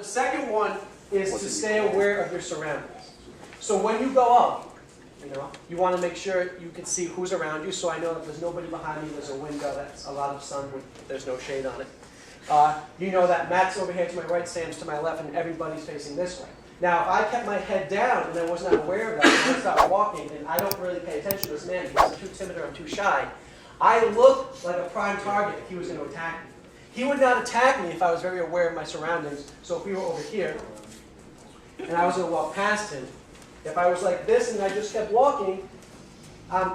The second one is to stay aware of your surroundings. So when you go up, you want to make sure you can see who's around you. So I know that there's nobody behind me. There's a window that's a lot of sun with there's no shade on it. You know that Matt's over here to my right, Sam's to my left, and everybody's facing this way. Now, if I kept my head down and I was not aware of that, and I stopped walking, and I don't really pay attention to this man because I'm too timid or I'm too shy, I look like a prime target if he was going to attack me. He would not attack me if I was very aware of my surroundings. So if we were over here, and I was going to walk past him, if I was like this and I just kept walking, I'm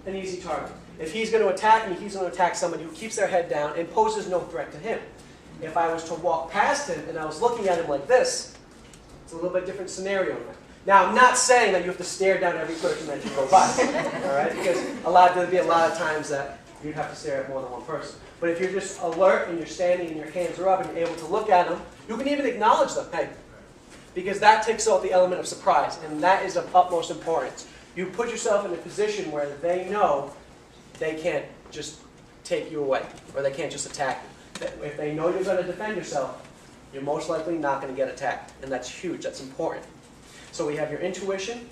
an easy target. If he's going to attack me, he's going to attack somebody who keeps their head down and poses no threat to him. If I was to walk past him and I was looking at him like this, it's a little bit different scenario. Now, I'm not saying that you have to stare down every person that you go by, all right? Because there'd be a lot of times that you'd have to stare at more than one person. But if you're just alert and you're standing and your hands are up and you're able to look at them, you can even acknowledge them, hey, because that takes out the element of surprise, and that is of utmost importance. You put yourself in a position where they know they can't just take you away, or they can't just attack you. If they know you're going to defend yourself, you're most likely not going to get attacked, and that's huge, that's important. So we have your intuition,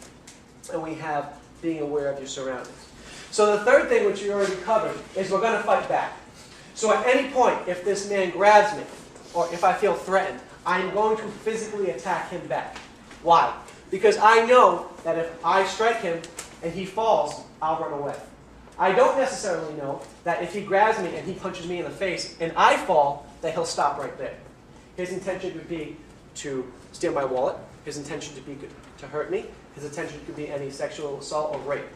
and we have being aware of your surroundings. So the third thing, which you already covered, is we're going to fight back. So at any point, if this man grabs me, or if I feel threatened, I'm going to physically attack him back. Why? Because I know that if I strike him and he falls, I'll run away. I don't necessarily know that if he grabs me and he punches me in the face and I fall, that he'll stop right there. His intention could be to steal my wallet. His intention could be to hurt me. His intention could be any sexual assault or rape.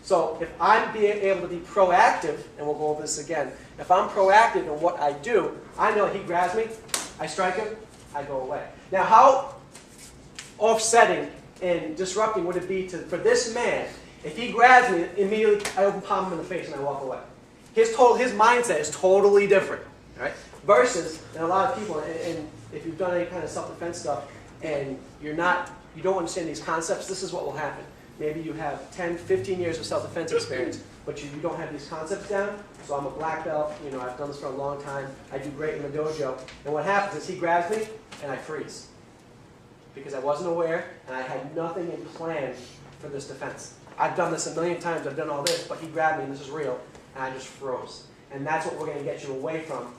So if I'm being able to be proactive, and we'll go over this again, if I'm proactive in what I do, I know he grabs me, I strike him, I go away. Now how offsetting and disrupting would it be for this man if he grabs me, immediately I open palm him in the face and I walk away? His mindset is totally different, right? Versus, and a lot of people, and if you've done any kind of self-defense stuff and you don't understand these concepts, this is what will happen. Maybe you have 10, 15 years of self-defense experience, but you don't have these concepts down. So I'm a black belt, I've done this for a long time. I do great in the dojo. And what happens is he grabs me and I freeze. Because I wasn't aware and I had nothing in plan for this defense. I've done this a million times, I've done all this, but he grabbed me and this is real, and I just froze. And that's what we're going to get you away from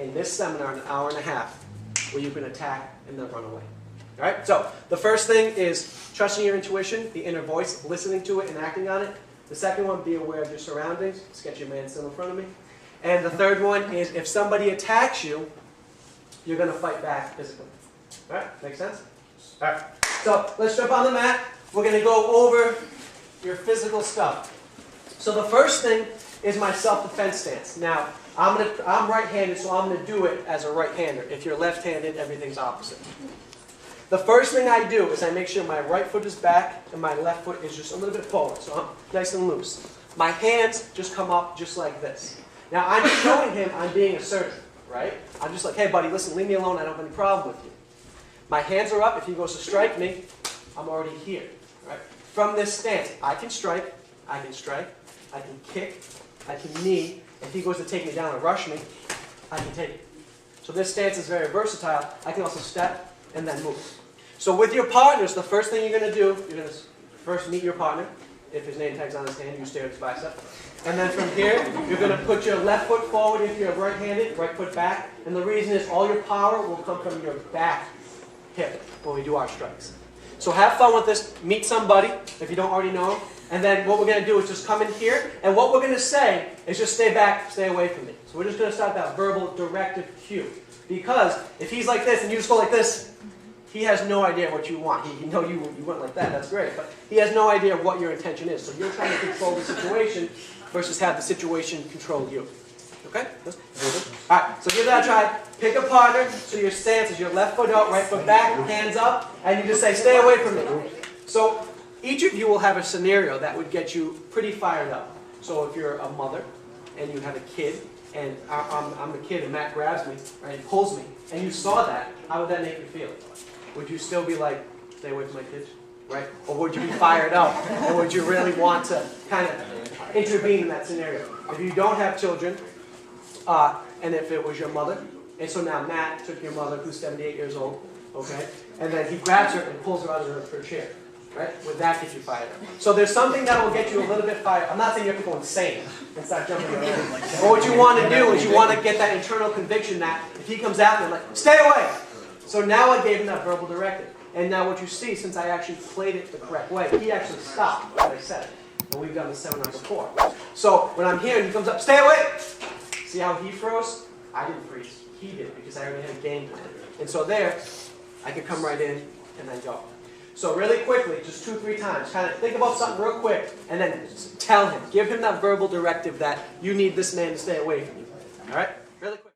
in this seminar in an hour and a half, where you can attack and then run away. All right? So the first thing is trusting your intuition, the inner voice, listening to it and acting on it. The second one, be aware of your surroundings. Let's get your man still in front of me. And the third one is if somebody attacks you, you're going to fight back physically. All right? Make sense? All right. So let's jump on the mat. We're going to go over your physical stuff. So the first thing is my self-defense stance. Now, I'm right-handed, so I'm going to do it as a right-hander. If you're left-handed, everything's opposite. The first thing I do is I make sure my right foot is back and my left foot is just a little bit forward, so I'm nice and loose. My hands just come up just like this. Now I'm showing him I'm being assertive, right? I'm just like, hey buddy, listen, leave me alone, I don't have any problem with you. My hands are up, if he goes to strike me, I'm already here, right? From this stance, I can strike, I can kick, I can knee. If he goes to take me down and rush me, I can take it. So this stance is very versatile. I can also step and then move. So with your partners, the first thing you're going to do, you're going to first meet your partner. If his name tag's on his hand, you stare at his bicep. And then from here, you're going to put your left foot forward if you're right-handed, right foot back. And the reason is all your power will come from your back hip when we do our strikes. So have fun with this. Meet somebody if you don't already know him. And then what we're going to do is just come in here. And what we're going to say is just stay back, stay away from me. So we're just going to start that verbal directive cue. Because if he's like this and you just go like this, he has no idea what you want. He know you went like that, that's great. But he has no idea what your intention is. So you're trying to control the situation versus have the situation control you. Okay? Alright, so give that a try. Pick a partner. So your stance is your left foot out, right foot back, hands up, and you just say, stay away from me. So each of you will have a scenario that would get you pretty fired up. So if you're a mother and you have a kid, and I'm the kid and Matt grabs me, right, and pulls me, and you saw that, how would that make you feel? Would you still be like, stay away from my kids? Right? Or would you be fired up? Or would you really want to kind of intervene in that scenario? If you don't have children, and if it was your mother, and so now Matt took your mother, who's 78 years old, okay? And then he grabs her and pulls her out of her chair, right? Would that get you fired up? So there's something that will get you a little bit fired up. I'm not saying you have to go insane and start jumping around. But what you want to do is you want to get that internal conviction that if he comes out, you're like, stay away! So now I gave him that verbal directive. And now what you see, since I actually played it the correct way, he actually stopped what I said. And we've done the seminar before. So when I'm here and he comes up, stay away! See how he froze? I didn't freeze. He did because I already had a game plan. And so there, I can come right in and then go. So really quickly, just 2-3 times, kind of think about something real quick and then tell him. Give him that verbal directive that you need this man to stay away from you. All right? Really quick.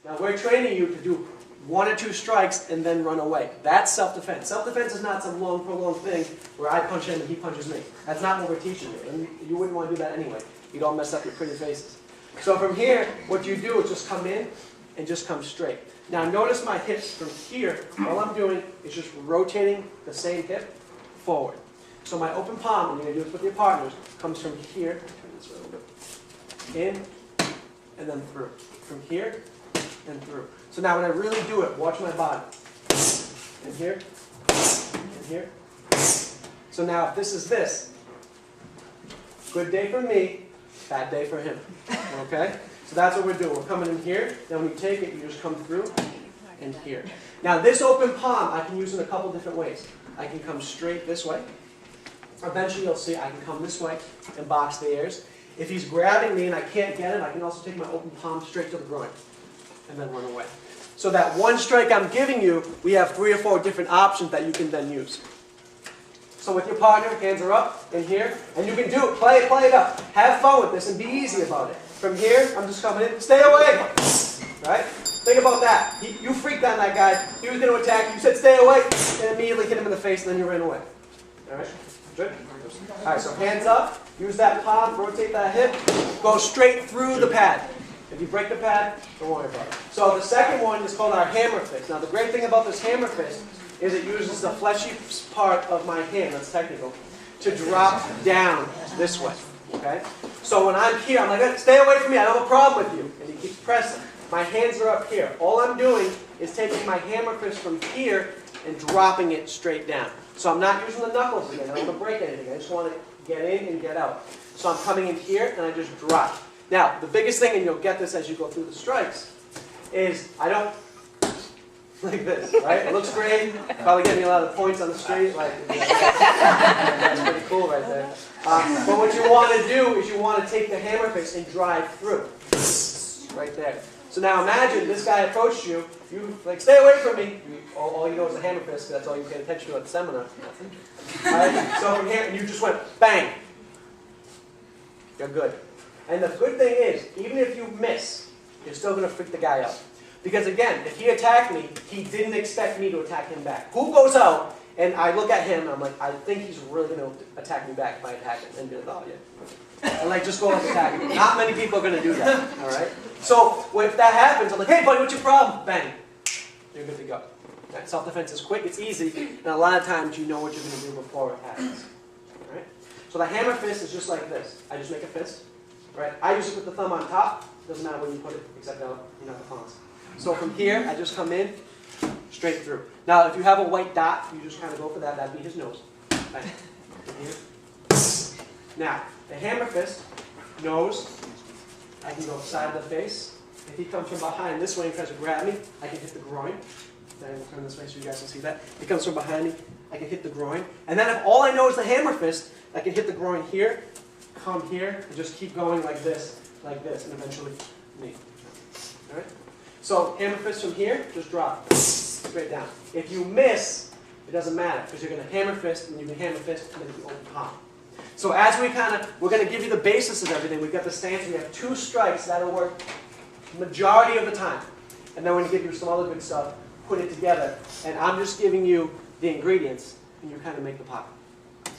Now we're training you to do 1 or 2 strikes and then run away. That's self-defense. Self-defense is not some long, prolonged thing where I punch him and he punches me. That's not what we're teaching you. And you wouldn't want to do that anyway. You'd all mess up your pretty faces. So from here, what you do is just come in and just come straight. Now notice my hips from here. All I'm doing is just rotating the same hip forward. So my open palm, and you're going to do this with your partners, comes from here. Turn this a little bit. In and then through. From here and through. So now when I really do it, watch my body. And here, and here. So now if this is this, good day for me, bad day for him. Okay? So that's what we're doing. We're coming in here, then when you take it, you just come through and here. Now this open palm, I can use in a couple different ways. I can come straight this way. Eventually you'll see I can come this way and box the ears. If he's grabbing me and I can't get him, I can also take my open palm straight to the groin and then run away. So that one strike I'm giving you, we have 3 or 4 different options that you can then use. So with your partner, hands are up in here, and you can do it, play it up. Have fun with this and be easy about it. From here, I'm just coming in, stay away! Right? Think about that. You freaked on that guy, he was going to attack you, you said stay away, and immediately hit him in the face, and then you ran away. Alright? Good? Alright, so hands up, use that palm, rotate that hip, go straight through the pad. If you break the pad, don't worry about it. So the second one is called our hammer fist. Now the great thing about this hammer fist is it uses the fleshy part of my hand, that's technical, to drop down this way. Okay? So when I'm here, I'm like, stay away from me, I don't have a problem with you. And he keeps pressing. My hands are up here. All I'm doing is taking my hammer fist from here and dropping it straight down. So I'm not using the knuckles again, I don't want to break anything, I just want to get in and get out. So I'm coming in here and I just drop. Now, the biggest thing, and you'll get this as you go through the strikes, is I don't like this, right? It looks great. Probably getting a lot of points on the street. Like, that's pretty cool right there. But what you want to do is you want to take the hammer fist and drive through. Right there. So now imagine this guy approached you. You like, stay away from me. All you know is a hammer fist, because that's all you pay attention to at the seminar. Right? So from here, and you just went bang. You're good. And the good thing is, even if you miss, you're still going to freak the guy out. Because again, if he attacked me, he didn't expect me to attack him back. Who goes out, and I look at him, and I'm like, I think he's really going to attack me back if I attack him. And be like, oh yeah. And like, just go and attack him. Not many people are going to do that. Alright? So, if that happens, I'm like, hey buddy, what's your problem? Bang. You're good to go. Right? Self-defense is quick, it's easy, and a lot of times you know what you're going to do before it happens. Alright? So the hammer fist is just like this. I just make a fist. Right? I usually put the thumb on top. Doesn't matter where you put it, except the palms. So from here, I just come in, straight through. Now, if you have a white dot, you just kind of go for that. That'd be his nose. Right. Now, the hammer fist, nose, I can go side of the face. If he comes from behind this way and tries to grab me, I can hit the groin. Then I'll turn this way so you guys can see that. If he comes from behind me, I can hit the groin. And then if all I know is the hammer fist, I can hit the groin here, come here, and just keep going like this, and eventually knee. All right? So hammer fist from here, just drop straight down. If you miss, it doesn't matter, because you're going to hammer fist, and you can hammer fist, and then you open palm. So as we're going to give you the basis of everything. We've got the stance, we have 2 strikes that'll work majority of the time. And then we're going to give you some other good stuff, put it together, and I'm just giving you the ingredients, and you kind of make the pocket.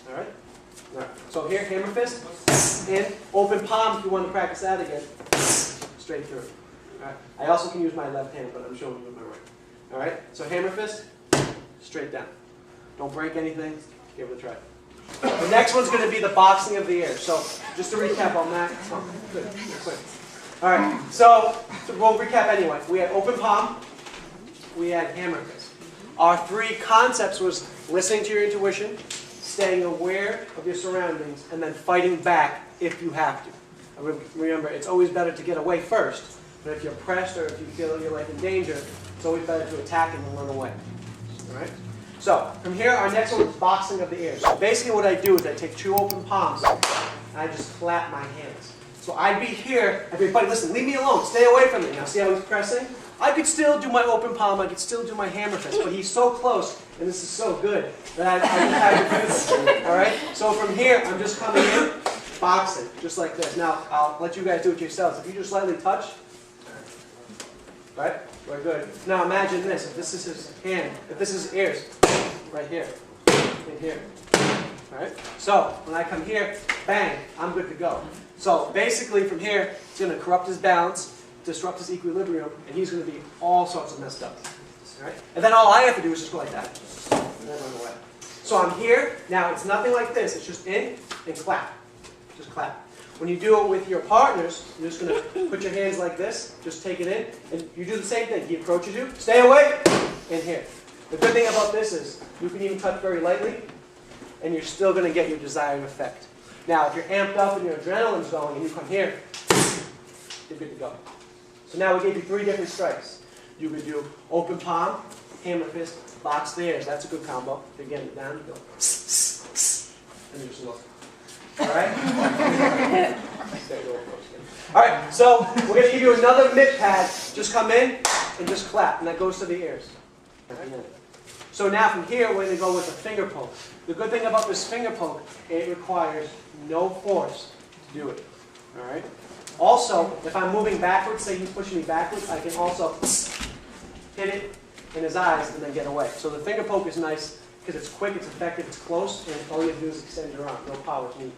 All right? All right. So here, hammer fist, in, open palm if you want to practice that again, straight through. All right. I also can use my left hand, but I'm showing you with my right. All right? So hammer fist, straight down. Don't break anything, give it a try. The next one's going to be the boxing of the air. So just to recap on that. Oh, good. Quick. All right. So we'll recap anyway. We had open palm, we had hammer fist. Our 3 concepts was listening to your intuition, staying aware of your surroundings, and then fighting back if you have to. Remember, it's always better to get away first, but if you're pressed or if you feel your life in danger, it's always better to attack and run away. All right? So, from here, our next one is boxing of the ears. So basically what I do is I take 2 open palms, and I just clap my hands. So I'd be here, I'd be, buddy, listen, leave me alone, stay away from me. Now see how he's pressing? I could still do my open palm, I could still do my hammer fist, but he's so close, and this is so good, that I have to do this. All right? So from here, I'm just coming in, boxing, just like this. Now, I'll let you guys do it yourselves. If you just slightly touch, right? We're good. Now imagine this. If this is his hand, if this is his ears, right here, in here. All right? So, when I come here, bang, I'm good to go. So, basically from here, it's going to corrupt his balance, disrupt his equilibrium, and he's going to be all sorts of messed up. All right? And then all I have to do is just go like that. And then run away. So I'm here. Now, it's nothing like this. It's just in and clap. Just clap. When you do it with your partners, you're just going to put your hands like this, just take it in, and you do the same thing. He approaches you, stay away, and here. The good thing about this is you can even touch very lightly, and you're still going to get your desired effect. Now, if you're amped up and your adrenaline's going, and you come here, you're good to go. So now we gave you 3 different strikes. You could do open palm, hammer fist, box the ears. That's a good combo. If you're getting it down, you go, and you just look. All right? All right, so we're going to give you another mitt pad. Just come in and just clap, and that goes to the ears. So now from here, we're going to go with a finger poke. The good thing about this finger poke, it requires no force to do it. All right? Also, if I'm moving backwards, say he's pushing me backwards, I can also hit it in his eyes and then get away. So the finger poke is nice because it's quick, it's effective, it's close, and all you have to do is extend your arm. No power to me.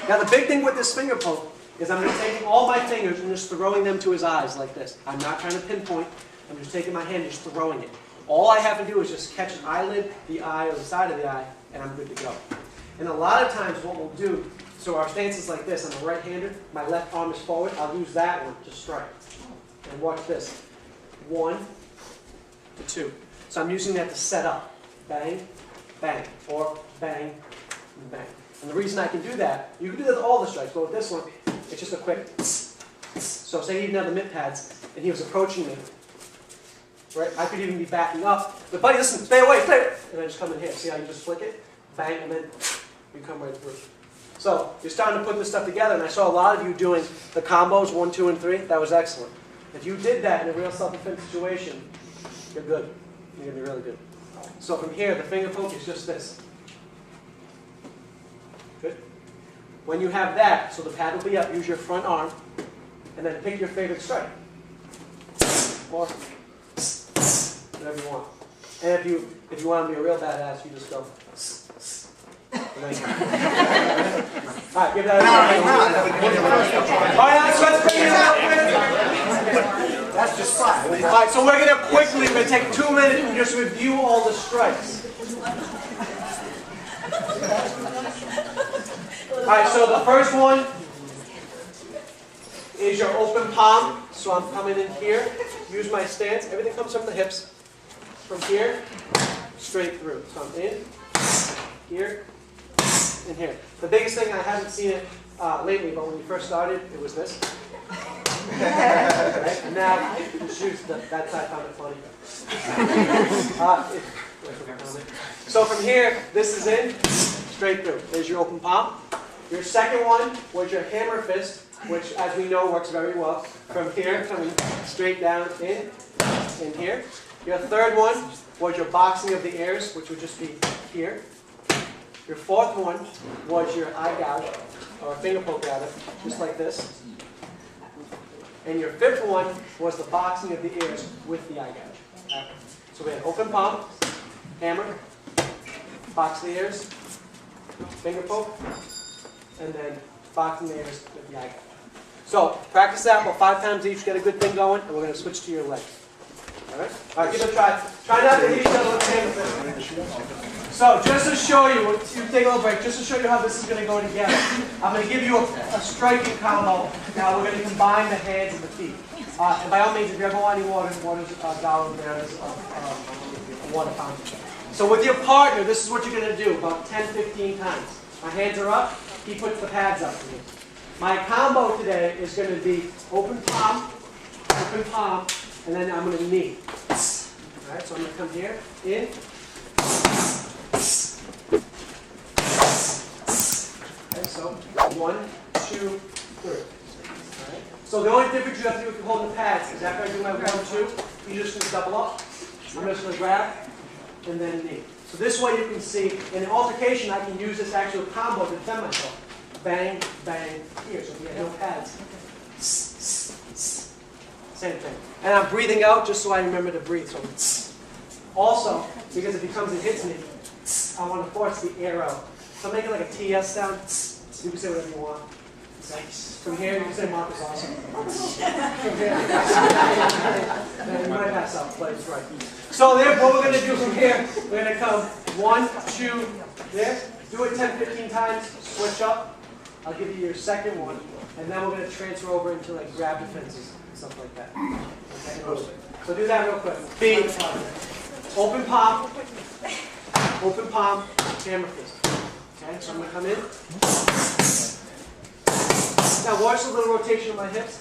Now the big thing with this finger poke is I'm just taking all my fingers and just throwing them to his eyes like this. I'm not trying to pinpoint. I'm just taking my hand and just throwing it. All I have to do is just catch an eyelid, the eye, or the side of the eye, and I'm good to go. And a lot of times what we'll do, so our stance is like this. I'm a right-hander. My left arm is forward. I'll use that one to strike. And watch this. 1 to 2. So I'm using that to set up. Bang, bang, or bang, and bang. And the reason I can do that, you can do that with all the strikes, but with this one, it's just a quick So say he didn't have the mitt pads, and he was approaching me. Right? I could even be backing up. But buddy, listen, stay away, stay away. And I just come in here. See how you just flick it? Bang, and then you come right through. So you're starting to put this stuff together, and I saw a lot of you doing the combos, 1, 2, and 3. That was excellent. If you did that in a real self-defense situation, you're good. You're going to be really good. So from here, the finger poke is just this. Good? When you have that, so the pad will be up, use your front arm, and then pick your favorite strike. Or whatever you want. And if you want to be a real badass, you just go. Alright, give that a That's just fine. Alright, so we're going to take 2 minutes and just review all the strikes. Alright, so the first one is your open palm. So I'm coming in here, use my stance. Everything comes from the hips. From here, straight through. So I'm in, here, and here. The biggest thing, I haven't seen it lately, but when you first started, it was this. Right? And now, shoot, that side found it funny. So from here, this is in, straight through. There's your open palm. Your second one was your hammer fist, which, as we know, works very well. From here, coming straight down, in here. Your third one was your boxing of the ears, which would just be here. Your fourth one was your eye gouge, or finger poke rather, just like this. And your fifth one was the boxing of the ears with the eye gouge. Okay. So we had open palm, hammer, box the ears, finger poke, and then boxing the ears with the eye gouge. So practice that about 5 times each, get a good thing going, and we're going to switch to your leg. Alright? Alright, give it a try. Try not to hit each other with the hammer. So just to show you, you take a little break, just to show you how this is going to go together. I'm going to give you a striking combo. Now we're going to combine the hands and the feet. And by all means, if you ever want any water's down over there. There's a water fountain. So with your partner, this is what you're going to do about 10, 15 times. My hands are up. He puts the pads up for me. My combo today is going to be open palm, and then I'm going to knee. All right, so I'm going to come here, in. Okay, so 1, 2, 3. All right. So the only difference you have to do if you're holding the pads is after I do my 1, 2, you just going to double up. I'm just going to grab, and then knee. So this way you can see, in an altercation, I can use this actual combo to defend myself. Bang, bang, here. So if you have no pads. Same thing. And I'm breathing out just so I remember to breathe. So also, because if he comes and hits me, I want to force the air out. So I'm making like a TS sound. You can say whatever you want. From here, you can say Marc is awesome. From here, you might pass out, but it's right. So there, what we're going to do from here, we're going to come 1, 2, there. Do it 10, 15 times. Switch up. I'll give you your second one, and then we're going to transfer over into like grab defenses and stuff like that. Okay? So do that real quick. B. Open palm, hammer fist. Okay, so I'm going to come in. Now watch the little rotation of my hips.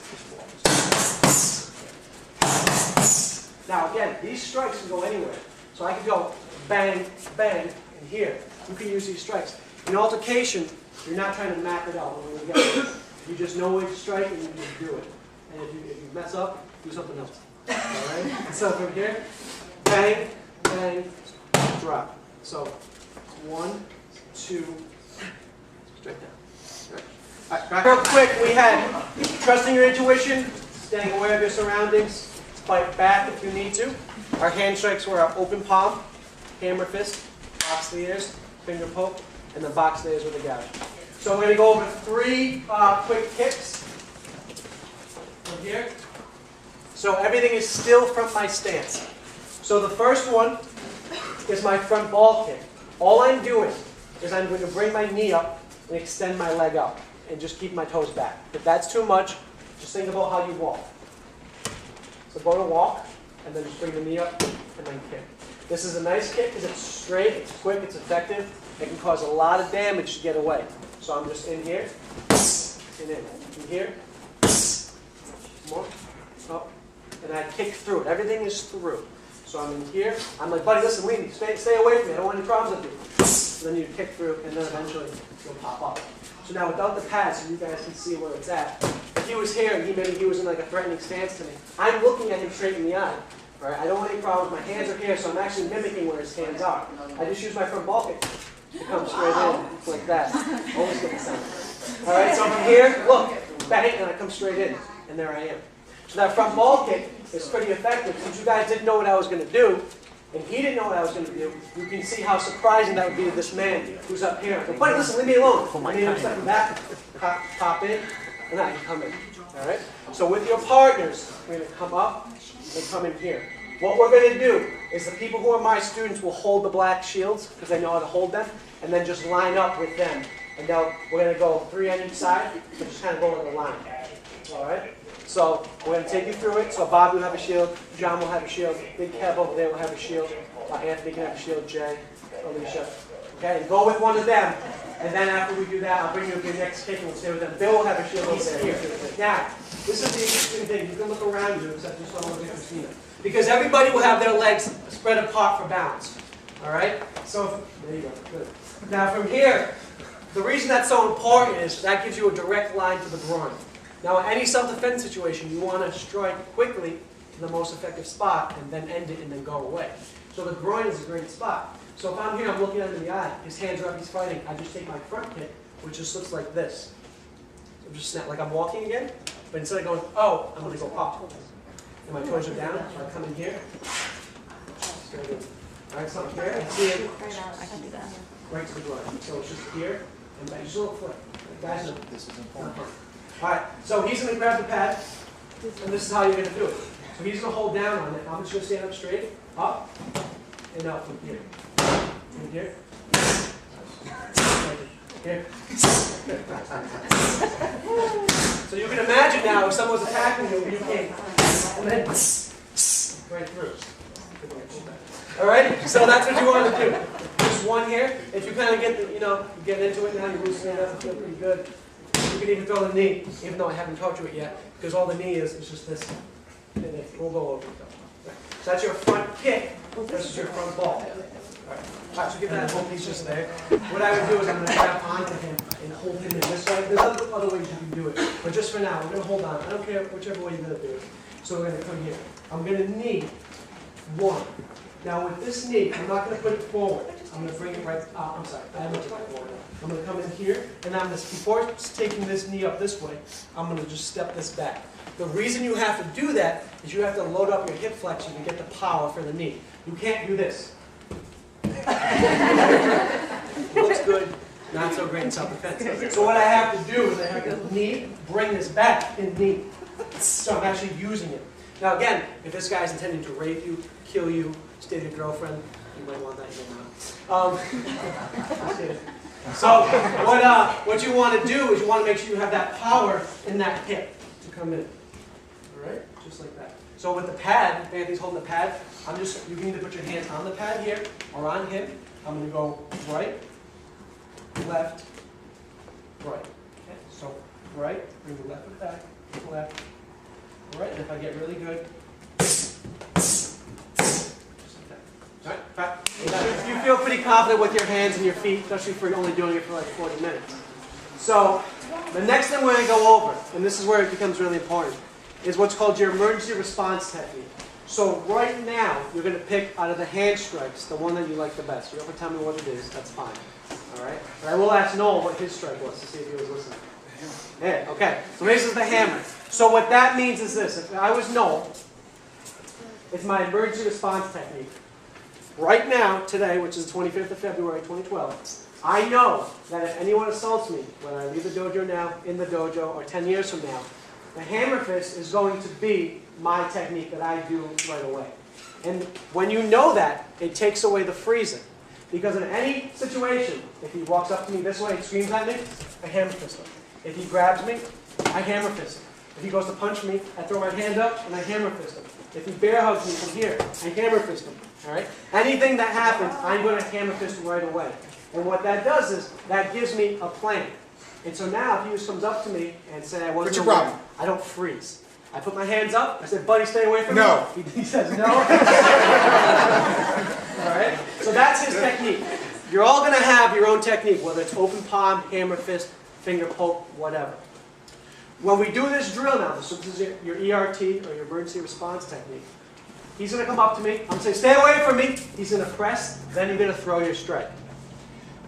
Now again, these strikes can go anywhere. So I can go bang, bang, and here. You can use these strikes. In altercation, you're not trying to map it out when you get it. You just know where to strike and you just do it. And if you mess up, do something else. All right? So from here, bang, bang, drop. So 1, 2, straight down. All right, back real quick, we had trusting your intuition, staying aware of your surroundings, fight back if you need to. Our hand strikes were our open palm, hammer fist, box the ears, finger poke, and then box the ears with a gouge. So we're going to go over 3 quick kicks from here. So everything is still from my stance. So the first one is my front ball kick. All I'm doing is I'm going to bring my knee up and extend my leg out and just keep my toes back. If that's too much, just think about how you walk. So go to walk, and then just bring the knee up, and then kick. This is a nice kick because it's straight, it's quick, it's effective. It can cause a lot of damage to get away. So I'm just in here, and in here, more, up, and I kick through it. Everything is through. So I'm in here. I'm like, buddy, listen, leave me. Stay away from me. I don't want any problems with you. And then you kick through, and then eventually you'll pop up. So now without the pads, so you guys can see where it's at. If he was here and he was in like a threatening stance to me, I'm looking at him straight in the eye. Right? I don't want any problems. My hands are here, so I'm actually mimicking where his hands are. I just use my front ball kick to come straight in, like that. Always get the sound. All right, so from here, look, bang, and I come straight in, and there I am. So that front ball kick is pretty effective. Since you guys didn't know what I was going to do, and he didn't know what I was going to do, you can see how surprising that would be to this man who's up here. But buddy, listen, leave me alone. And then I'm stepping back, pop in, and then I can come in. All right? So with your partners, we're going to come up and come in here. What we're going to do is the people who are my students will hold the black shields, because they know how to hold them, and then just line up with them. And now we're going to go 3 on each side, but just kind of go in a line. All right? So we're going to take you through it. So Bob will have a shield, John will have a shield, Big Kev over there will have a shield, Anthony can have a shield, Jay, Alicia. Okay, and go with one of them. And then after we do that, I'll bring you your next kick and we'll stay with them. Bill will have a shield over here. Now, this is the interesting thing. You can look around you, except just don't look at Christina. Because everybody will have their legs spread apart for balance. All right? So, there you go. Good. Now from here, the reason that's so important is that gives you a direct line to the groin. Now, in any self-defense situation, you want to strike quickly to the most effective spot and then end it and then go away. So the groin is a great spot. So if I'm here, I'm looking at him in the eye, his hands are up, he's fighting, I just take my front kick, which just looks like this. So just snap, like I'm walking again, but instead of going, oh, I'm going to go up. And my toes are down, so I come in here. Straight in. All right, so I'm here, I see it. I can do that. Right to the groin. So it's just here, and back. Just a little flip. Guys, this is important. All right, so he's going to grab the pad, and this is how you're going to do it. So he's going to hold down on it. I'm just going to stand up straight, up, and up from here. And here. Here. So you can imagine now if someone was attacking you, you came and then right through. All right, so that's what you want to do. Just one here. If you kind of get, you get into it now, you're loosening it up, feel pretty good. You can even throw the knee, even though I haven't taught you it yet, because all the knee is just this. And then we'll go over it. Right. So that's your front kick. This is your front ball. All right, so give that whole piece just there. What I would do is I'm going to grab onto him and hold him in this way. There's other ways you can do it, but just for now, we're going to hold on. I don't care whichever way you're going to do it. So we're going to come here. I'm going to knee one. Now with this knee, I'm not going to put it forward. I'm going to bring it right. I'm sorry. I'm going to put it forward. I'm going to come in here, and I'm just, before taking this knee up this way, I'm going to just step this back. The reason you have to do that is you have to load up your hip flexion to get the power for the knee. You can't do this. Looks good, not so great in self-defense. So what I have to do is I have to knee, bring this back, and knee. So I'm actually using it. Now again, if this guy's intending to rape you, kill you, steal your girlfriend, you might want that in your mouth. So what you want to do is you want to make sure you have that power in that hip to come in. All right, just like that. So with the pad, if Anthony's holding the pad, you can either put your hands on the pad here or on him. I'm going to go right, left, right. Okay, so right, bring the left foot back, left, right, and if I get really good, all right. You feel pretty confident with your hands and your feet, especially if you're only doing it for like 40 minutes. So the next thing we're going to go over, and this is where it becomes really important, is what's called your emergency response technique. So right now, you're going to pick out of the hand strikes the one that you like the best. You don't have to tell me what it is, that's fine. All right? But I will ask Noel what his strike was to see if he was listening. Yeah, okay. So this is the hammer. So what that means is this. If I was Noel, it's my emergency response technique. Right now, today, which is the 25th of February, 2012, I know that if anyone assaults me, whether I leave the dojo now, in the dojo, or 10 years from now, the hammer fist is going to be my technique that I do right away. And when you know that, it takes away the freezing. Because in any situation, if he walks up to me this way and screams at me, I hammer fist him. If he grabs me, I hammer fist him. If he goes to punch me, I throw my hand up and I hammer fist him. If he bear hugs me from here, I hammer fist him. All right? Anything that happens, I'm going to hammer fist him right away. And what that does is, that gives me a plan. And so now, if he just comes up to me and says, I wasn't aware, I don't freeze. I put my hands up, I said, buddy, stay away from me. No. He says no. All right? So that's his technique. You're all going to have your own technique, whether it's open palm, hammer fist, finger poke, whatever. When we do this drill now, so this is your ERT, or your emergency response technique, he's going to come up to me, I'm going to say, stay away from me. He's going to press, then you're going to throw your strike.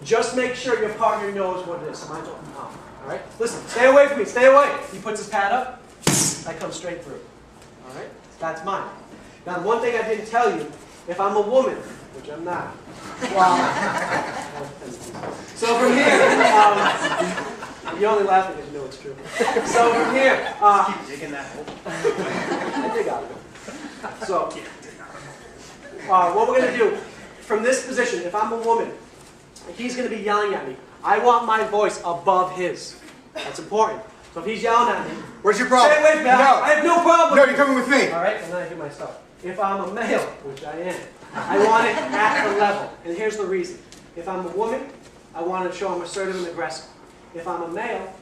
Just make sure your partner knows what it is. So mine's open palm. All right? Listen, stay away from me, stay away. He puts his pad up, I come straight through. All right? That's mine. Now, one thing I didn't tell you, if I'm a woman, which I'm not, so from here, you're only laughing because you know it's true. So from here, keep digging that hole. I dig out of it. So, what we're going to do, from this position, if I'm a woman, he's going to be yelling at me. I want my voice above his. That's important. So if he's yelling at me, where's your problem? Stay away from me. No. I have no problem. No, you're coming with me. All right, and then I do my stuff. If I'm a male, which I am, I want it at the level. And here's the reason. If I'm a woman, I want to show I'm assertive and aggressive. If I'm a male,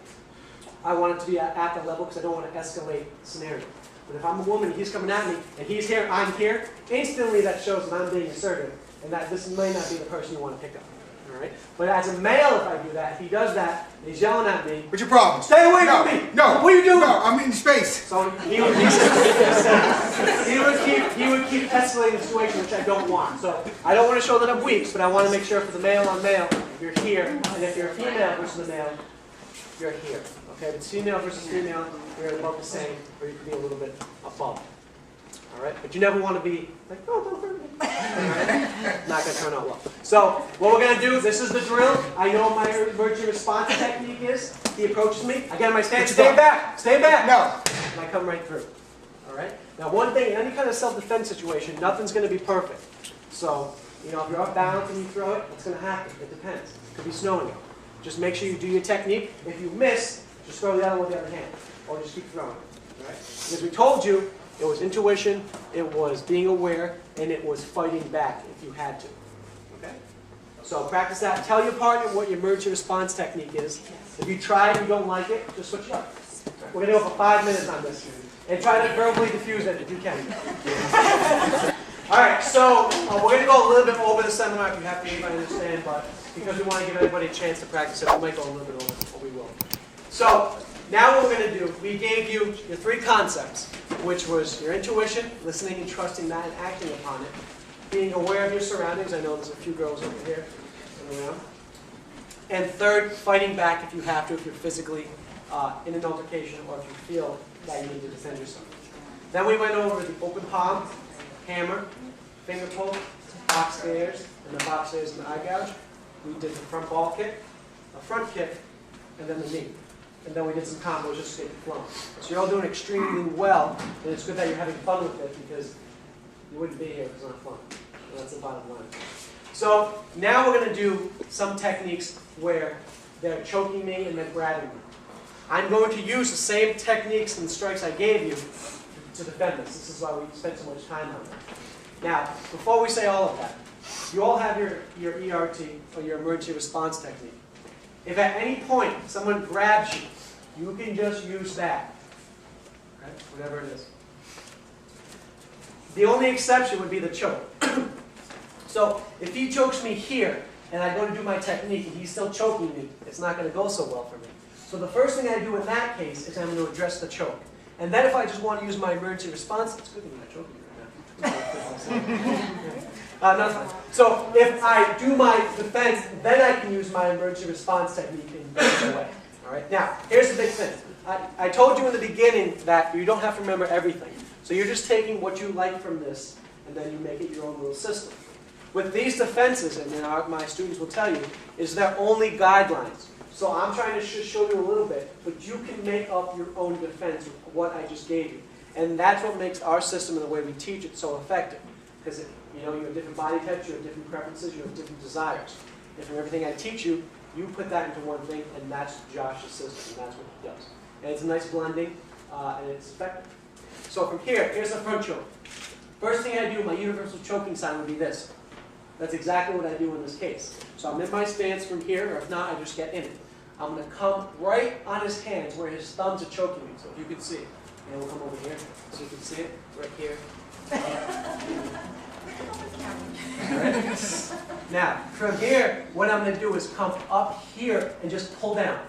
I want it to be at the level because I don't want to escalate the scenario. But if I'm a woman, he's coming at me, and he's here, I'm here, instantly that shows that I'm being assertive, and that this may not be the person you want to pick up. All right? But as a male, if I do that, if he does that, and he's yelling at me, what's your problem? Stay away from me! No! What are you doing? No, I'm in space. So he would keep escalating the situation, which I don't want. So I don't want to show that I'm weak, but I want to make sure for the male on male, you're here, and if you're a female versus a male, you're here. Okay, if it's female versus female, you're about the same, or you could be a little bit above. All right, but you never want to be like, oh, don't hurt me. Right? Not going to turn out well. So what we're going to do, this is the drill. I know what my emergency response technique is. He approaches me. I get on my stance. Stay back. Stay back. No. And I come right through. All right. Now, one thing in any kind of self-defense situation, nothing's going to be perfect. So, you know, if you're up balance and you throw it, what's going to happen? It depends. It could be snowing out. Just make sure you do your technique. If you miss, just throw the other one with the other hand, or just keep throwing. All right. Because we told you, It was intuition, it was being aware, and it was fighting back if you had to. Okay? So practice that. Tell your partner what your emergency response technique is. If you try and you don't like it, just switch it up. We're going to go for 5 minutes on this. And try to verbally diffuse it if you can. All right, so we're going to go a little bit over the seminar if you have to even understand, but because we want to give everybody a chance to practice it, we might go a little bit over, but we will. So now what we're going to do, we gave you your 3 concepts, which was your intuition, listening and trusting that and acting upon it, being aware of your surroundings. I know there's a few girls over here and around. And third, fighting back if you have to, if you're physically in an altercation or if you feel that you need to defend yourself. Then we went over the open palm, hammer, finger pull, box stairs, and the box stairs and the eye gouge. We did the front ball kick, a front kick, and then the knee. And then we did some combos just to get you flowing. So you're all doing extremely well, and it's good that you're having fun with it because you wouldn't be here if it's not fun. And that's the bottom line. So now we're going to do some techniques where they're choking me and then grabbing me. I'm going to use the same techniques and strikes I gave you to defend this. This is why we spent so much time on that. Now, before we say all of that, you all have your ERT, or your emergency response technique. If at any point someone grabs you, you can just use that. Okay? Whatever it is. The only exception would be the choke. So if he chokes me here, and I go to do my technique, and he's still choking me, it's not going to go so well for me. So the first thing I do in that case is I'm going to address the choke. And then if I just want to use my emergency response, it's a good thing I'm not choking you right now. No, it's fine. So if I do my defense, then I can use my emergency response technique in a way. All right. Now, here's the big thing. I told you in the beginning that you don't have to remember everything. So you're just taking what you like from this, and then you make it your own little system. With these defenses, and my students will tell you, is they're only guidelines. So I'm trying to show you a little bit, but you can make up your own defense with what I just gave you. And that's what makes our system and the way we teach it so effective. Because you have different body types, you have different preferences, you have different desires. And from everything I teach you, you put that into one thing, and that's Josh's system, and that's what he does. And it's a nice blending, and it's effective. So from here, here's the front choke. First thing I do, my universal choking sign would be this. That's exactly what I do in this case. So I'm in my stance from here, or if not, I just get in it. I'm going to come right on his hands where his thumbs are choking me. So if you can see it. And we'll come over here so you can see it right here. Right. Now, from here, what I'm going to do is come up here and just pull down.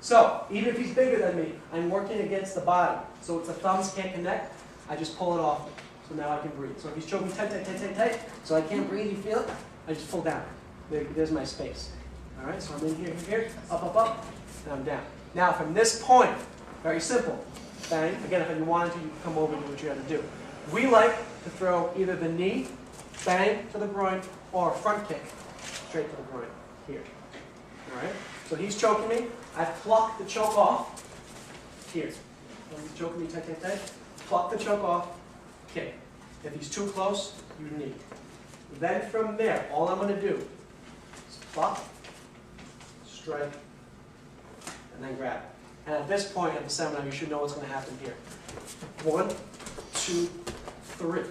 So, even if he's bigger than me, I'm working against the body. So if the thumbs can't connect, I just pull it off. So now I can breathe. So if he's choking tight, tight, tight, tight, tight, so I can't breathe, you feel it? I just pull down. There's my space. All right, so I'm in here, here, up, up, up, and I'm down. Now, from this point, very simple. Bang. Again, if you wanted to, you can come over and do what you got to do. We like to throw either the knee, bang, to the groin, or a front kick, straight to the groin, here. All right? So he's choking me. I pluck the choke off, here. When he's choking me tight, tight, tight, pluck the choke off, kick. If he's too close, you knee. Then from there, all I'm going to do is pluck, strike, and then grab. And at this point of the seminar, you should know what's going to happen here. 1, 2, 3.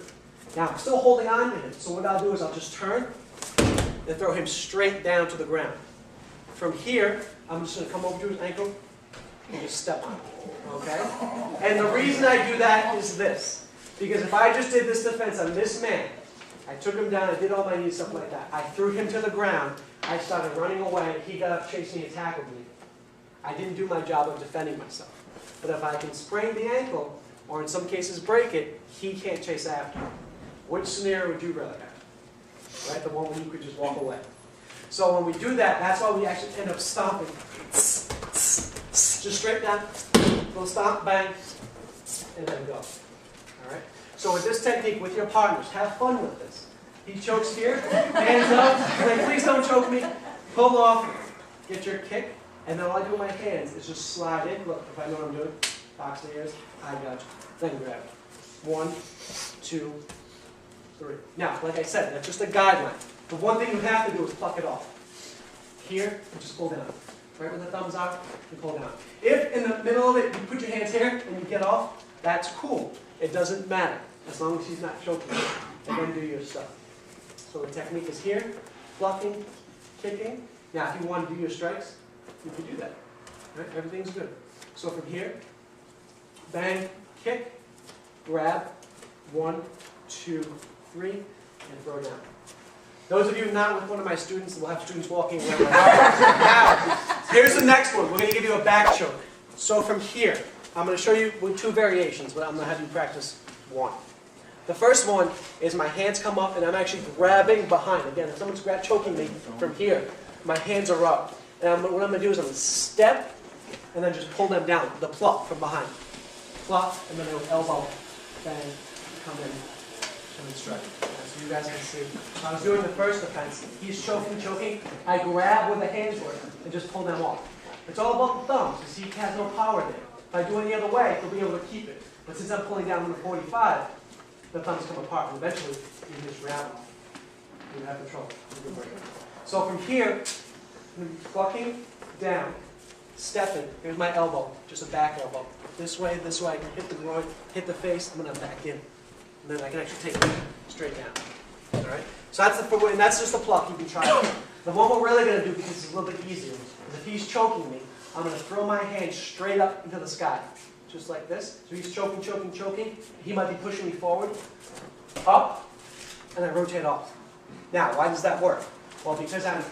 Now, I'm still holding on to him, so what I'll do is I'll just turn and throw him straight down to the ground. From here, I'm just going to come over to his ankle and just step on it. Okay? And the reason I do that is this. Because if I just did this defense on this man, I took him down, I did all my knees, stuff like that. I threw him to the ground, I started running away, he got up, chased me, and tackled me. I didn't do my job of defending myself. But if I can sprain the ankle, or in some cases break it, he can't chase after me. Which scenario would you rather have? Right? The one where you could just walk away. So when we do that, that's why we actually end up stomping. Just straight down, go stomp, bang, and then go. Alright? So with this technique, with your partners, have fun with this. He chokes here, hands up, like, please don't choke me. Pull off, get your kick, and then all I do with my hands is just slide in. Look, if I know what I'm doing, box the ears, I got you. Then grab it. 1, 2, 3. Now, like I said, that's just a guideline. The one thing you have to do is pluck it off. Here, and just pull down. right where the thumbs are, you pull down. If in the middle of it you put your hands here and you get off, that's cool. It doesn't matter, as long as she's not choking you, and then do your stuff. So the technique is here, blocking, kicking. Now if you want to do your strikes, you can do that. Right? Everything's good. So from here, bang, kick, grab, 1, 2, 3, and throw down. Those of you not with one of my students, we'll have students walking around. Now, here's the next one. We're going to give you a back choke. So from here, I'm going to show you with 2 variations, but I'm going to have you practice 1. The first one is my hands come up and I'm actually grabbing behind. Again, if someone's choking me from here, my hands are up. And what I'm going to do is I'm going to step and then just pull them down, the pluck from behind. Pluck, and then elbow, bang, come in, and strike. So you guys can see. I was doing the first defense. He's choking. I grab where the hands were and just pull them off. It's all about the thumbs. You see, he has no power there. If I do it the other way, he'll be able to keep it. But since I'm pulling down on the 45, the thumbs come apart, and eventually you just grab them. You have control. So from here, plucking down, stepping. Here's my elbow, just a back elbow. This way, I can hit the groin, hit the face, and then I'm back in. And then I can actually take it straight down. All right? So that's the footwork, and that's just the pluck. You can try it. The one we're really going to do, because it's a little bit easier, is if he's choking me, I'm going to throw my hand straight up into the sky. Just like this. So he's choking. He might be pushing me forward, up, and then rotate off. Now, why does that work? Well, because I'm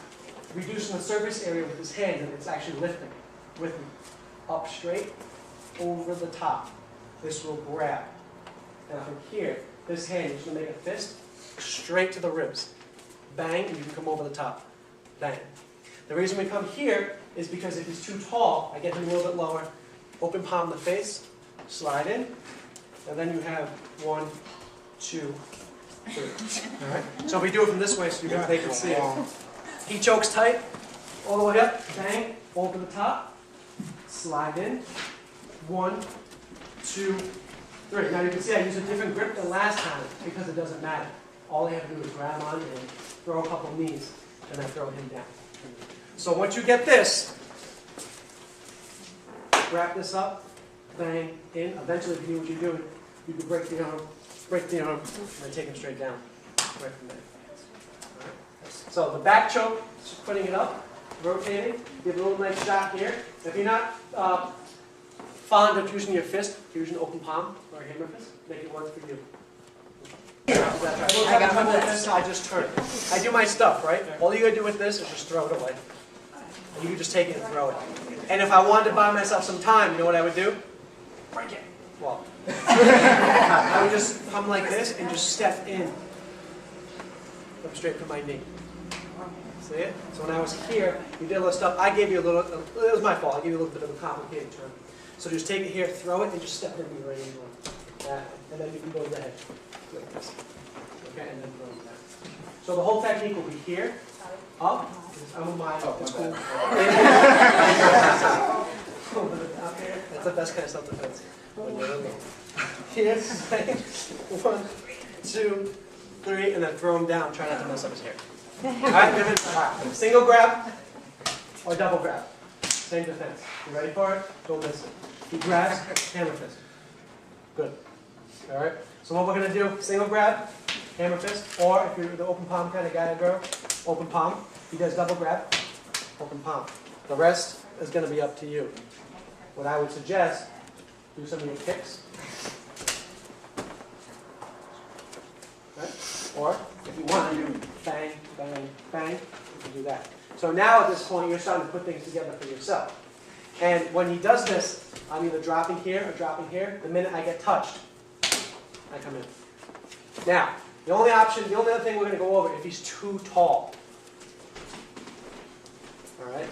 reducing the surface area with his hand, and it's actually lifting with me. Up straight, over the top. This will grab. Now from here, this hand is going to make a fist straight to the ribs. Bang, and you can come over the top. Bang. The reason we come here is because if he's too tall, I get him a little bit lower, open palm the face, slide in, and then you have 1, 2, 3. All right? So we do it from this way so they can see it. He chokes tight, all the way up, bang, over the top, slide in, 1, 2, 3. Now you can see I use a different grip than last time because it doesn't matter. All I have to do is grab on and throw a couple knees, and then throw him down. So once you get this, wrap this up, bang, in. Eventually, if you do what you're doing, you can break the arm, and then take him straight down, right from there. All right. So the back choke, just putting it up, rotating, give it a little nice shot here. If you're not fond of using your fist, use an open palm or a hammer fist, make it work for you. I just turn. I do my stuff, right? All you gotta do with this is just throw it away. And you can just take it and throw it. And if I wanted to buy myself some time, you know what I would do? Break it. Well, I would just come like this and just step in. Come straight from my knee. See it? So when I was here, you did a little stuff. I gave you a little, it was my fault. I gave you a little bit of a complicated turn. So just take it here, throw it, and just step in the right into it. And then you can go to the head. Like this. Okay, and then throw it down. So the whole technique will be here, up. I'm a mind. It's cool. That's the best kind of self-defense. Here, 1, 2, 3, and then throw him down. Try not to mess up his hair. All right, single grab or double grab. Same defense. You ready for it? Don't miss it. He grabs, hammer fist. Good. All right. So what we're going to do, single grab, hammer fist, or if you're the open palm kind of guy or girl, open palm. He does double grab, open palm. The rest is going to be up to you. What I would suggest, do some of your kicks. Right? Or if you want to do bang, bang, bang, you can do that. So now at this point, you're starting to put things together for yourself. And when he does this, I'm either dropping here or dropping here. The minute I get touched, I come in. Now, the only other thing we're going to go over, if he's too tall. All right?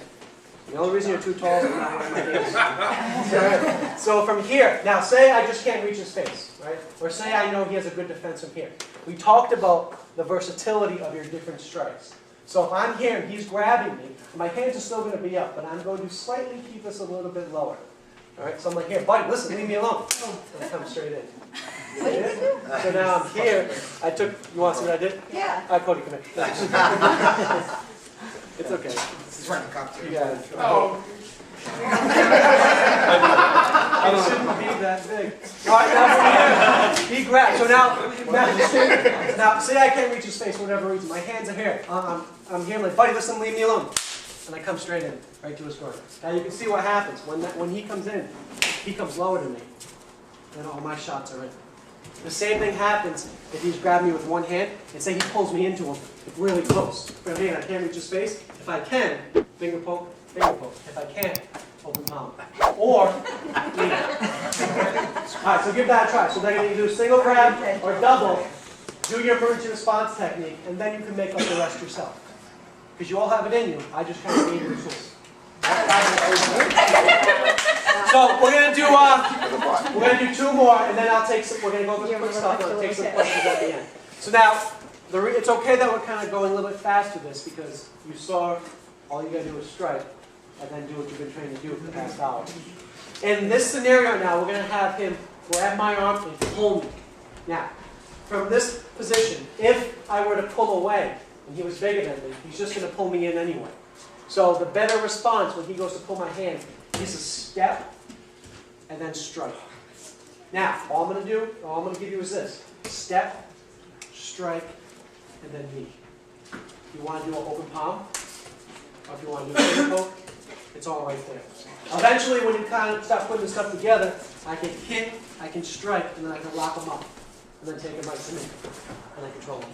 The only reason you're too tall is not wearing my heels. Right. So from here, now say I just can't reach his face, right? Or say I know he has a good defense from here. We talked about the versatility of your different strikes. So if I'm here and he's grabbing me, my hands are still going to be up, but I'm going to slightly keep this a little bit lower. All right? So I'm like, here, buddy, listen, leave me alone. And come straight in. So now I'm here. You want to see what I did? Yeah. All right, Cody, come here. It's okay. He's running cocktail. You got it. Oh. It shouldn't be that big. All right, now he grabs. So now, say I can't reach his face for whatever reason. My hands are here. I'm here. I'm like, buddy, listen, leave me alone. And I come straight in, right to his groin. Now you can see what happens when he comes in. He comes lower than me. Then all my shots are in. The same thing happens if he's grabbing me with one hand and say he pulls me into him really close. From here, I can't reach his face. If I can, finger poke, finger poke. If I can't, open palm. Or lean. Alright, so give that a try. So they're going to do single grab or double. Do your emergency response technique, and then you can make up the rest yourself. Because you all have it in you. I just kind of gave you the tools. So we're gonna do two more, and then I'll take some. We're gonna go over some quick stuff, and I'll take some questions at the end. So now, it's okay that we're kind of going a little bit fast with this because you saw all you gotta do is strike, and then do what you've been trained to do for the past hour. In this scenario now, we're gonna have him grab my arm and pull me. Now, from this position, if I were to pull away and he was bigger than me, he's just gonna pull me in anyway. So the better response when he goes to pull my hand is a step and then strike. Now, all I'm going to give you is this. Step, strike, and then knee. If you want to do an open palm, or if you want to do a finger poke, it's all right there. Eventually, when you kind of start putting this stuff together, I can hit, I can strike, and then I can lock them up. And then take them right to me. And I control them.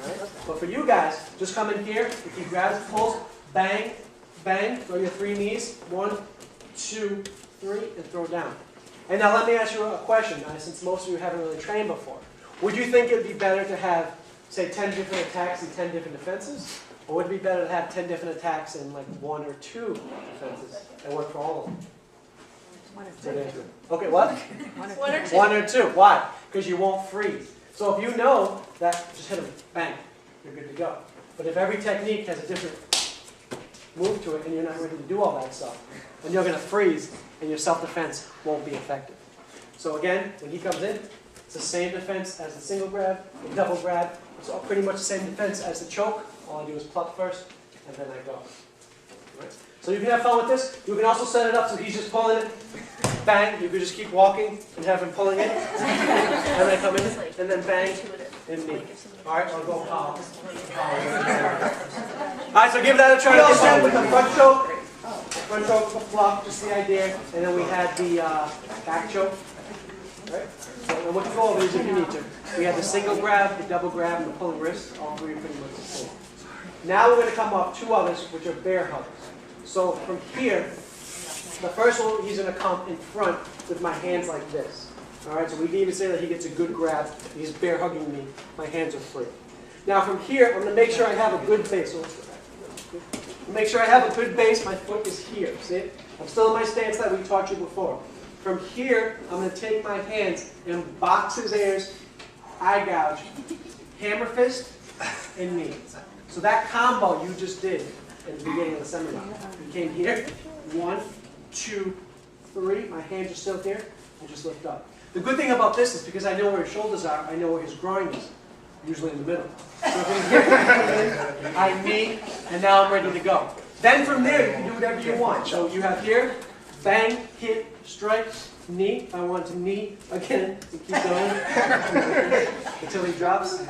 Right? But for you guys, just come in here. If he grabs, pulls, bang, bang, throw your 3 knees. 1, 2, 3, and throw down. And now let me ask you a question, since most of you haven't really trained before. Would you think it would be better to have, say, 10 different attacks and 10 different defenses? Or would it be better to have 10 different attacks and like 1 or 2 defenses and work for all of them? 1 or 2. Okay, what? 1 or 2. 1 or 2. Why? Because you won't freeze. So if you know that, just hit him, bang, you're good to go. But if every technique has a different move to it and you're not ready to do all that stuff, then you're going to freeze and your self-defense won't be effective. So again, when he comes in, it's the same defense as the single grab, the double grab. It's all pretty much the same defense as the choke. All I do is pluck first, and then I go. All right? So you can have fun with this. You can also set it up so he's just pulling it. Bang, you could just keep walking and have him pulling it. And then come in, and then bang, and knee. All right, I'll go palm. All right, so give that a try. We all start with the front choke. Front choke, the block, just the idea. And then we had the back choke. Right? And we can go over these if you need to. We had the single grab, the double grab, and the pulling wrist. All 3 are pretty much the same. Now we're going to come up 2 others, which are bear hugs. So from here, the first one, he's going to come in front with my hands like this. All right, so we need to say that he gets a good grab. He's bear hugging me. My hands are free. Now from here, I'm going to make sure I have a good base. So let's go back. Make sure I have a good base. My foot is here. See? I'm still in my stance that we taught you before. From here, I'm going to take my hands and box his ears, eye gouge, hammer fist, and knee. So that combo you just did at the beginning of the seminar. You came here, 1, 2, 3. My hands are still here. I just lift up. The good thing about this is because I know where his shoulders are, I know where his groin is. Usually in the middle. So from here, I knee, and now I'm ready to go. Then from there, you can do whatever you want. So you have here, bang, hit, strike, knee. If I want to knee again, you keep going until he drops.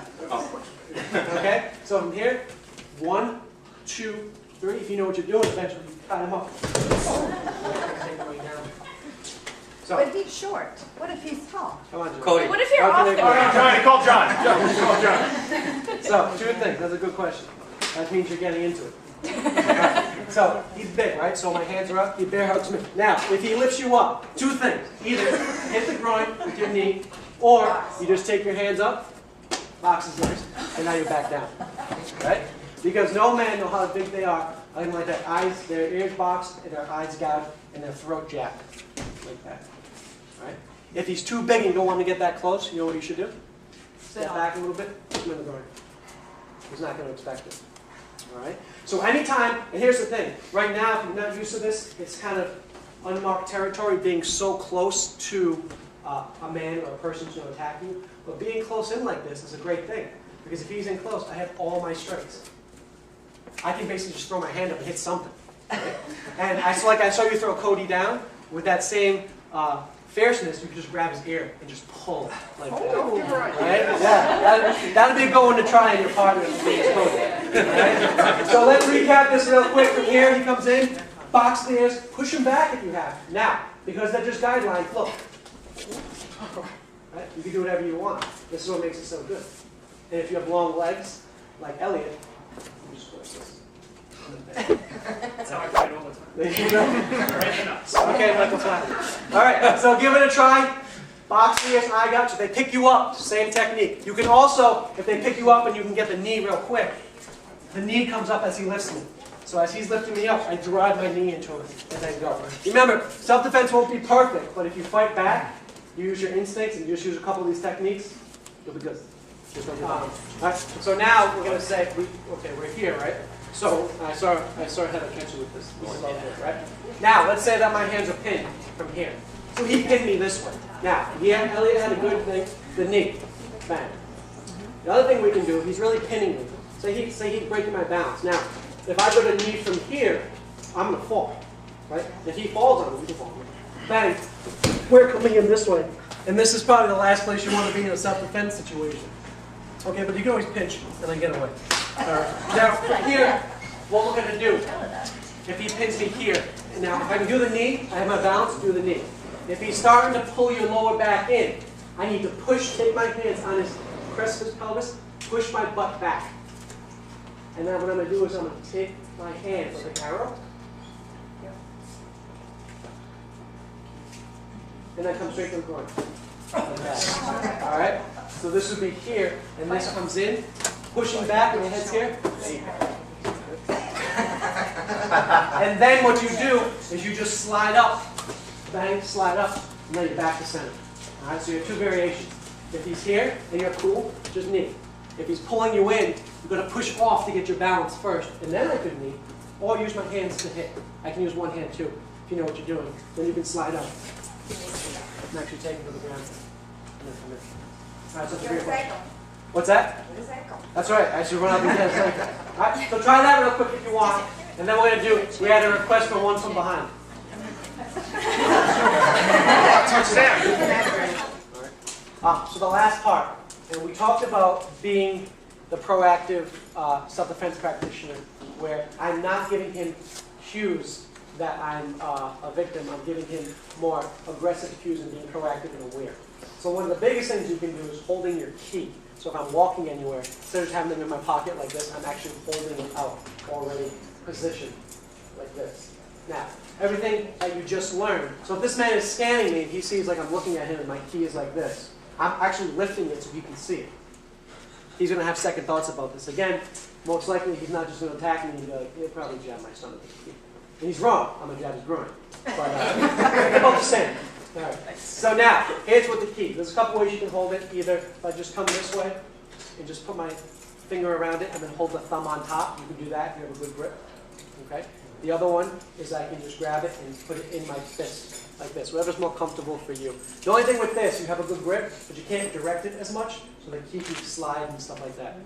Okay? So from here, 1, 2, 3. If you know what you're doing, eventually you cut him up. Take him right down. So, But he's short. What if he's tall? come on, John. Cody. What if you're off the ground? John, call John. Call John. So, 2 things. That's a good question. That means you're getting into it. Right. So, he's big, right? So my hands are up. He bear hugs me. Now, if he lifts you up, 2 things. Either hit the groin with your knee, or you just take your hands up, box his ears, and now you're back down. Right? Because no man, know how big they are, other than like their eyes, their ears boxed, and their eyes gouged, and their throat jacked. Like that. Right? If he's too big and you don't want to get that close, you know what you should do? Step back a little bit, put him in the groin. He's not going to expect it. All right? So anytime, and here's the thing, right now, if you're not used to this, it's kind of unmarked territory, being so close to a man or a person who's going to attack you. But being close in like this is a great thing, because if he's in close, I have all my strengths. I can basically just throw my hand up and hit something. Right? And I saw you throw Cody down with that same fierceness. You can just grab his ear and just pull like that. Right? Yeah, that'd be a good one to try on your partner. Right? So let's recap this real quick. From here, he comes in, box the ears, push him back if you have. Now, because they're just guidelines, look. Right? You can do whatever you want. This is what makes it so good. And if you have long legs, like Elliot, you just push this. That's how I fight all the time. There you go. Right enough. Okay, Michael Flat. All right, so give it a try. Box the ears, I got you. They pick you up, same technique. You can also, if they pick you up and you can get the knee real quick, the knee comes up as he lifts me. So as he's lifting me up, I drive my knee into him and then go. Remember, self-defense won't be perfect, but if you fight back, you use your instincts and you just use a couple of these techniques, you'll be good. All right, so now we're going to say, okay, we're here, right? So I saw how to catch you with this. This is all good, right? Now, let's say that my hands are pinned from here. So he pinned me this way. Now, yeah, Elliot had a good thing, the knee. Bang. The other thing we can do, he's really pinning me. Say he's breaking my balance. Now, if I go to knee from here, I'm going to fall. Right? If he falls on me, he can fall on me. Bang. We're coming in this way. And this is probably the last place you want to be in a self-defense situation. Okay, but you can always pinch and then get away. Now, from here, what we're going to do, if he pins me here, now if I can do the knee, I have my balance, do the knee. If he's starting to pull your lower back in, I need to push, take my hands on his crest of his pelvis, push my butt back. And then what I'm going to do is I'm going to take my hand with an arrow, and then come straight to the groin. Like that. All right? So this would be here, and this comes in, pushing back, and your head's here. There you go. And then what you do is you just slide up, bang, slide up, and then you're back to center. All right? So you have two variations. If he's here and you're cool, just knee. If he's pulling you in, you're going to push off to get your balance first, and then I could knee, or use my hands to hit. I can use one hand too, if you know what you're doing. Then you can slide up. And actually take it to the ground. And then come in. All right, so three or four. What's that? That's right. I should run out and get a cycle. All right, so try that real quick if you want. And then we're going to do, we had a request for one from behind. All right. So the last part, and we talked about being the proactive self-defense practitioner, where I'm not giving him cues that I'm a victim. I'm giving him more aggressive cues and being proactive and aware. So one of the biggest things you can do is holding your key. So if I'm walking anywhere, instead of just having them in my pocket like this, I'm actually holding it out, already positioned like this. Now, everything that you just learned. So if this man is scanning me and he sees like I'm looking at him and my key is like this, I'm actually lifting it so he can see it. He's going to have second thoughts about this. Again, most likely he's not just going to attack me and be like, he'll probably jab my stomach. And he's wrong. I'm going to jab his groin. But they're both the same. All right. So now, here's with the key. There's a couple ways you can hold it. Either if I just come this way and just put my finger around it and then hold the thumb on top. You can do that if you have a good grip. Okay. The other one is I can just grab it and put it in my fist like this. Whatever's more comfortable for you. The only thing with this, you have a good grip, but you can't direct it as much, so the key keeps slide and stuff like that.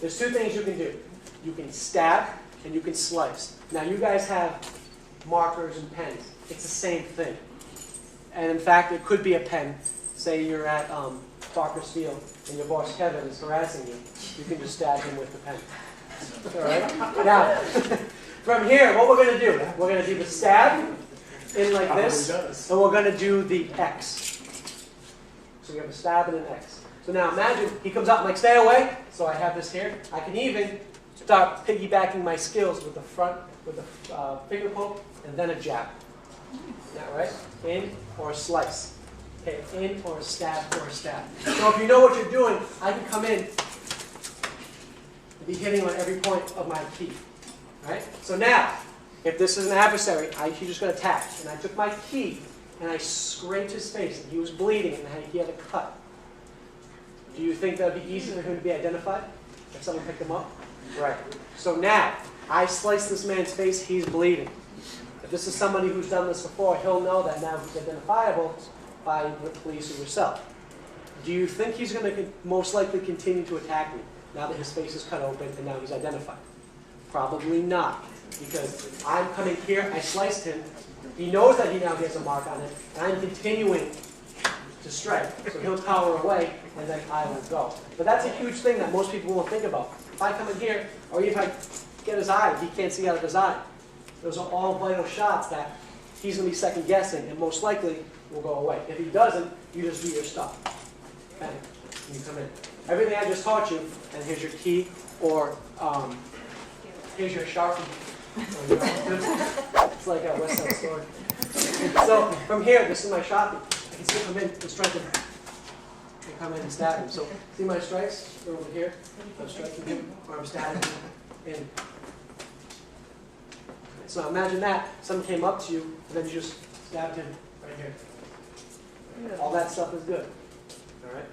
There's two things you can do. You can stab and you can slice. Now you guys have markers and pens. It's the same thing. And in fact, it could be a pen. Say you're at Barker's Field and your boss Kevin is harassing you. You can just stab him with the pen. All right? Now, from here, what we're going to do, we're going to do the stab in like this, and we're going to do the X. So we have a stab and an X. So now imagine he comes out and like, stay away. So I have this here. I can even start piggybacking my skills with the front, with the finger poke, and then a jab. That right? In or a slice. Okay, in or a stab or a stab. So if you know what you're doing, I can come in and be hitting on every point of my key. Right? So now, if this is an adversary, he's just going to attack. And I took my key and I scraped his face, and he was bleeding, and he had a cut. Do you think that would be easy for him to be identified if someone picked him up? Right. So now, I slice this man's face, he's bleeding. If this is somebody who's done this before, he'll know that now he's identifiable by the police or yourself. Do you think he's going to most likely continue to attack me now that his face is cut open and now he's identified? Probably not, because I'm coming here, I sliced him, he knows that he now has a mark on it, and I'm continuing to strike. So he'll power away, and then I will go. But that's a huge thing that most people won't think about. If I come in here, or if I get his eye, he can't see out of his eye. Those are all vital shots that he's going to be second guessing, and most likely will go away. If he doesn't, you just do your stuff. Bang, and you come in. Everything I just taught you, and here's your key, or here's your Sharpie. It's like a West Side Story. So from here, this is my Sharpie. I can still come in and strike him. And come in and stab him. So see my strikes? They're over here. I'm striking him, or I'm stabbing him. And so imagine that. Someone came up to you, and then you just stabbed him right here. All that stuff is good. All right?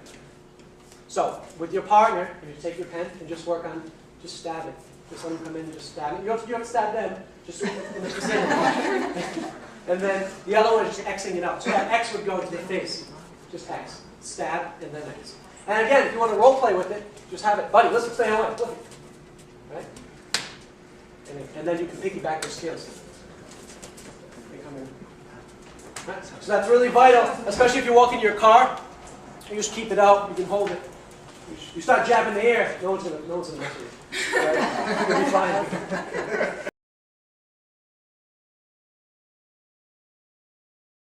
So with your partner, you take your pen and just work on just stabbing. Just let them come in and just stab it. You don't have to stab them, just in the vicinity. And then the other one is just Xing it out. So that X would go to the face. Just X. Stab, and then X. And again, if you want to role play with it, just have it. Buddy, listen, stay away. Look. Right? And then you can piggyback your skills. They come in. Right? So that's really vital, especially if you walk into your car. You just keep it out. You can hold it. You start jabbing the air. No one's gonna mess with you. Right? You'll be fine.